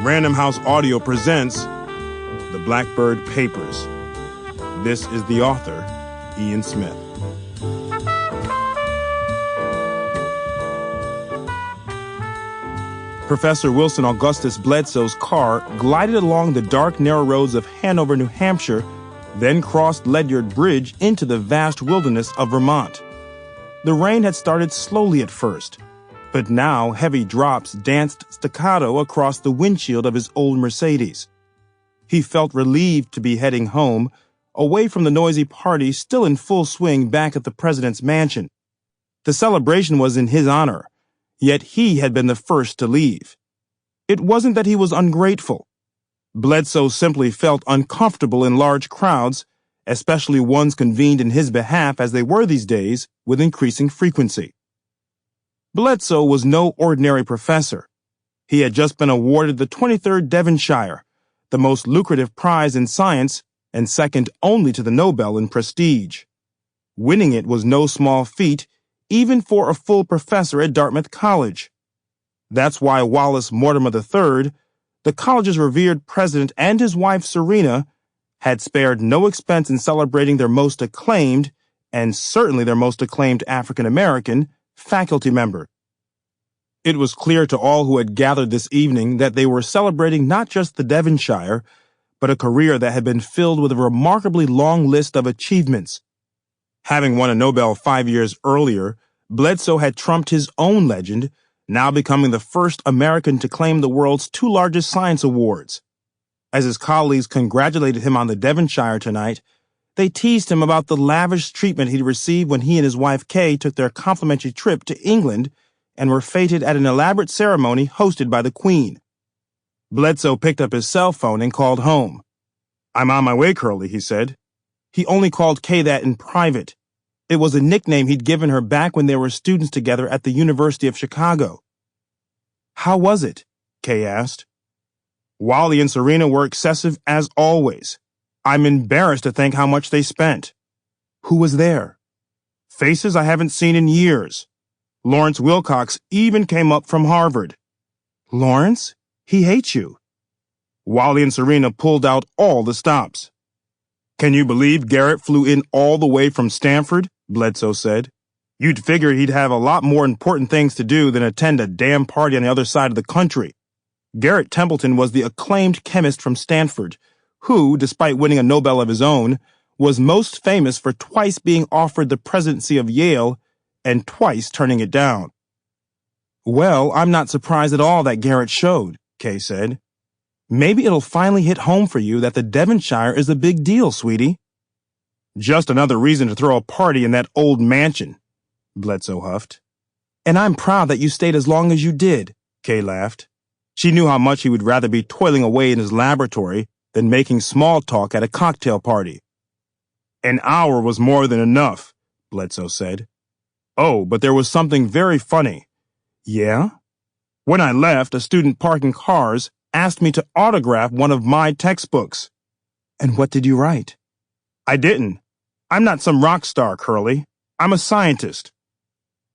Random House Audio presents The Blackbird Papers. This is the author, Ian Smith. Professor Wilson Augustus Bledsoe's car glided along the dark, narrow roads of Hanover, New Hampshire, then crossed Ledyard Bridge into the vast wilderness of Vermont. The rain had started slowly at first, but now heavy drops danced staccato across the windshield of his old Mercedes. He felt relieved to be heading home, away from the noisy party still in full swing back at the president's mansion. The celebration was in his honor, yet he had been the first to leave. It wasn't that he was ungrateful. Bledsoe simply felt uncomfortable in large crowds, especially ones convened in his behalf as they were these days with increasing frequency. Bledsoe was no ordinary professor. He had just been awarded the 23rd Devonshire, the most lucrative prize in science and second only to the Nobel in prestige. Winning it was no small feat, even for a full professor at Dartmouth College. That's why Wallace Mortimer III, the college's revered president, and his wife Serena had spared no expense in celebrating their most acclaimed, and certainly their most acclaimed African-American, faculty member. It was clear to all who had gathered this evening that they were celebrating not just the Devonshire, but a career that had been filled with a remarkably long list of achievements. Having won a Nobel 5 years earlier, Bledsoe had trumped his own legend, now becoming the first American to claim the world's two largest science awards. As his colleagues congratulated him on the Devonshire tonight, they teased him about the lavish treatment he'd received when he and his wife Kay took their complimentary trip to England and were feted at an elaborate ceremony hosted by the Queen. Bledsoe picked up his cell phone and called home. "I'm on my way, Curly," he said. He only called Kay that in private. It was a nickname he'd given her back when they were students together at the University of Chicago. "How was it?" Kay asked. "Wally and Serena were excessive as always. I'm embarrassed to think how much they spent." "Who was there?" "Faces I haven't seen in years. Lawrence Wilcox even came up from Harvard." "Lawrence? He hates you." Wally and Serena pulled out all the stops. "Can you believe Garrett flew in all the way from Stanford?" Bledsoe said. "You'd figure he'd have a lot more important things to do than attend a damn party on the other side of the country." Garrett Templeton was the acclaimed chemist from Stanford, who, despite winning a Nobel of his own, was most famous for twice being offered the presidency of Yale and twice turning it down. "Well, I'm not surprised at all that Garrett showed," Kay said. "Maybe it'll finally hit home for you that the Devonshire is a big deal, sweetie." "Just another reason to throw a party in that old mansion," Bledsoe huffed. "And I'm proud that you stayed as long as you did," Kay laughed. She knew how much he would rather be toiling away in his laboratory than making small talk at a cocktail party. "An hour was more than enough," Bledsoe said. "Oh, but there was something very funny." "Yeah?" "When I left, a student parking cars asked me to autograph one of my textbooks." "And what did you write?" "I didn't. I'm not some rock star, Curly. I'm a scientist."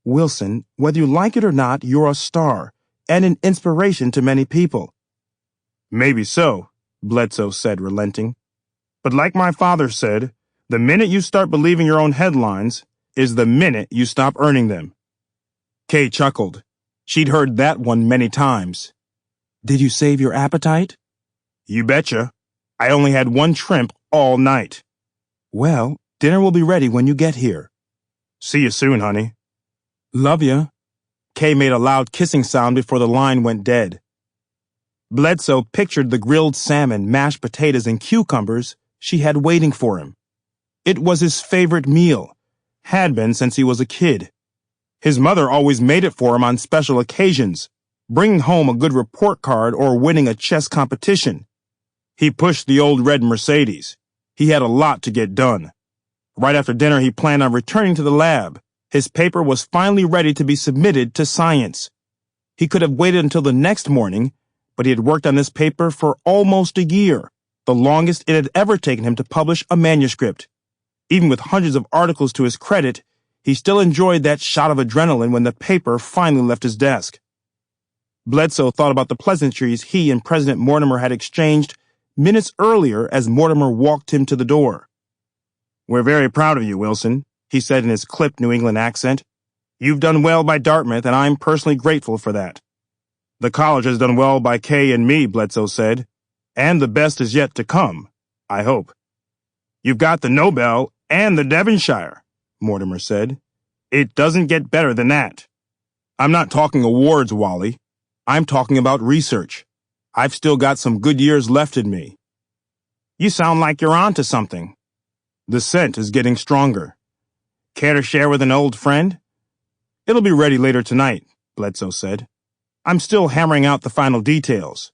"Wilson, whether you like it or not, you're a star, and an inspiration to many people." "Maybe so," Bledsoe said, relenting. "But like my father said, the minute you start believing your own headlines is the minute you stop earning them." Kay chuckled. She'd heard that one many times. "Did you save your appetite?" "You betcha. I only had one shrimp all night." "Well, dinner will be ready when you get here." "See you soon, honey." "Love ya." Kay made a loud kissing sound before the line went dead. Bledsoe pictured the grilled salmon, mashed potatoes, and cucumbers she had waiting for him. It was his favorite meal, had been since he was a kid. His mother always made it for him on special occasions, bringing home a good report card or winning a chess competition. He pushed the old red Mercedes. He had a lot to get done. Right after dinner, he planned on returning to the lab. His paper was finally ready to be submitted to science. He could have waited until the next morning, but he had worked on this paper for almost a year, the longest it had ever taken him to publish a manuscript. Even with hundreds of articles to his credit, he still enjoyed that shot of adrenaline when the paper finally left his desk. Bledsoe thought about the pleasantries he and President Mortimer had exchanged minutes earlier as Mortimer walked him to the door. "We're very proud of you, Wilson," he said in his clipped New England accent. "You've done well by Dartmouth, and I'm personally grateful for that." "The college has done well by Kay and me," Bledsoe said, "and the best is yet to come, I hope." "You've got the Nobel and the Devonshire," Mortimer said. "It doesn't get better than that." "I'm not talking awards, Wally. I'm talking about research. I've still got some good years left in me." "You sound like you're on to something." "The scent is getting stronger." "Care to share with an old friend?" "It'll be ready later tonight," Bledsoe said. "I'm still hammering out the final details."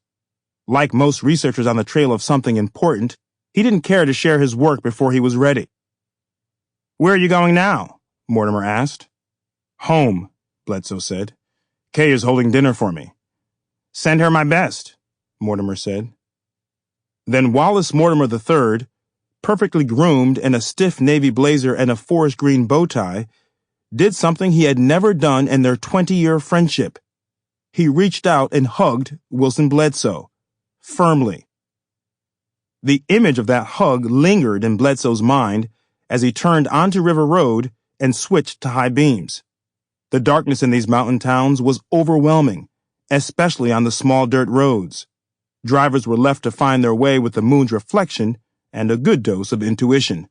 Like most researchers on the trail of something important, he didn't care to share his work before he was ready. "Where are you going now?" Mortimer asked. "Home," Bledsoe said. "Kay is holding dinner for me." "Send her my best," Mortimer said. Then Wallace Mortimer III, perfectly groomed in a stiff navy blazer and a forest green bow tie, did something he had never done in their 20-year friendship. He reached out and hugged Wilson Bledsoe, firmly. The image of that hug lingered in Bledsoe's mind as he turned onto River Road and switched to high beams. The darkness in these mountain towns was overwhelming, especially on the small dirt roads. Drivers were left to find their way with the moon's reflection and a good dose of intuition.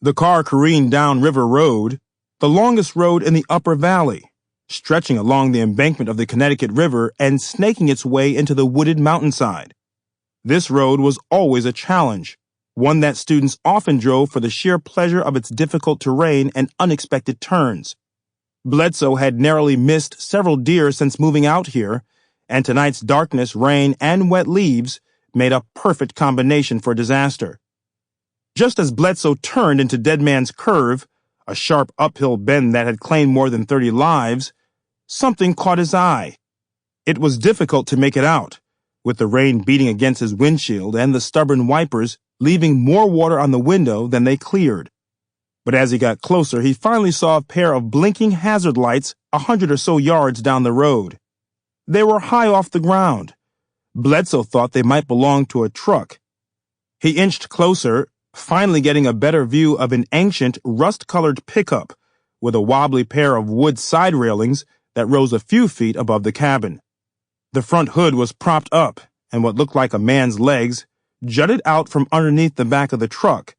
The car careened down River Road, the longest road in the upper valley, stretching along the embankment of the Connecticut River and snaking its way into the wooded mountainside. This road was always a challenge, one that students often drove for the sheer pleasure of its difficult terrain and unexpected turns. Bledsoe had narrowly missed several deer since moving out here, and tonight's darkness, rain, and wet leaves made a perfect combination for disaster. Just as Bledsoe turned into Dead Man's Curve, a sharp uphill bend that had claimed more than 30 lives, something caught his eye. It was difficult to make it out, with the rain beating against his windshield and the stubborn wipers leaving more water on the window than they cleared. But as he got closer, he finally saw a pair of blinking hazard lights 100 or so yards down the road. They were high off the ground. Bledsoe thought they might belong to a truck. He inched closer, finally getting a better view of an ancient, rust-colored pickup with a wobbly pair of wood side railings that rose a few feet above the cabin. The front hood was propped up, and what looked like a man's legs jutted out from underneath the back of the truck.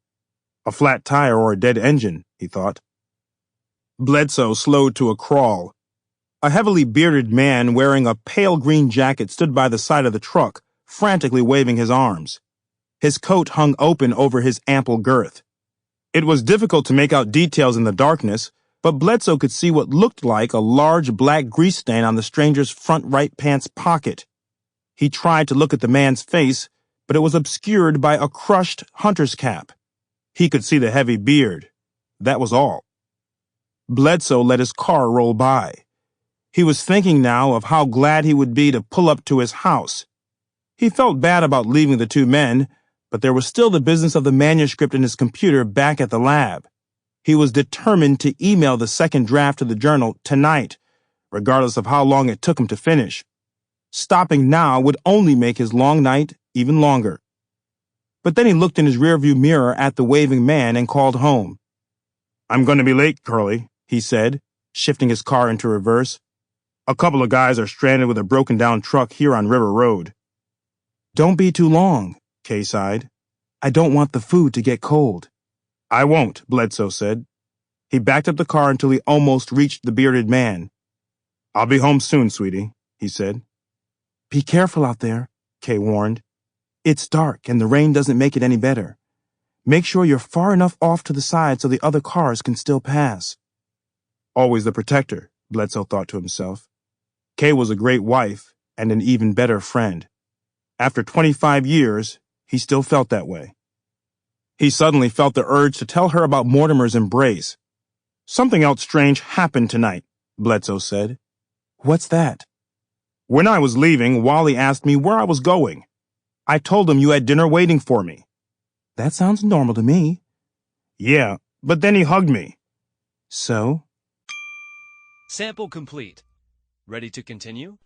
A flat tire or a dead engine, he thought. Bledsoe slowed to a crawl. A heavily bearded man wearing a pale green jacket stood by the side of the truck, frantically waving his arms. His coat hung open over his ample girth. It was difficult to make out details in the darkness, but Bledsoe could see what looked like a large black grease stain on the stranger's front right pants pocket. He tried to look at the man's face, but it was obscured by a crushed hunter's cap. He could see the heavy beard. That was all. Bledsoe let his car roll by. He was thinking now of how glad he would be to pull up to his house. He felt bad about leaving the two men, but there was still the business of the manuscript in his computer back at the lab. He was determined to email the second draft to the journal tonight, regardless of how long it took him to finish. Stopping now would only make his long night even longer. But then he looked in his rearview mirror at the waving man and called home. "I'm going to be late, Curly," he said, shifting his car into reverse. "A couple of guys are stranded with a broken-down truck here on River Road." "Don't be too long," Kay sighed. "I don't want the food to get cold." "I won't," Bledsoe said. He backed up the car until he almost reached the bearded man. "I'll be home soon, sweetie," he said. "Be careful out there," Kay warned. "It's dark and the rain doesn't make it any better. Make sure you're far enough off to the side so the other cars can still pass." Always the protector, Bledsoe thought to himself. Kay was a great wife and an even better friend. After 25 years, he still felt that way. He suddenly felt the urge to tell her about Mortimer's embrace. "Something else strange happened tonight," Bledsoe said. "What's that?" "When I was leaving, Wally asked me where I was going. I told him you had dinner waiting for me." "That sounds normal to me." "Yeah, but then he hugged me." "So?" Sample complete. Ready to continue?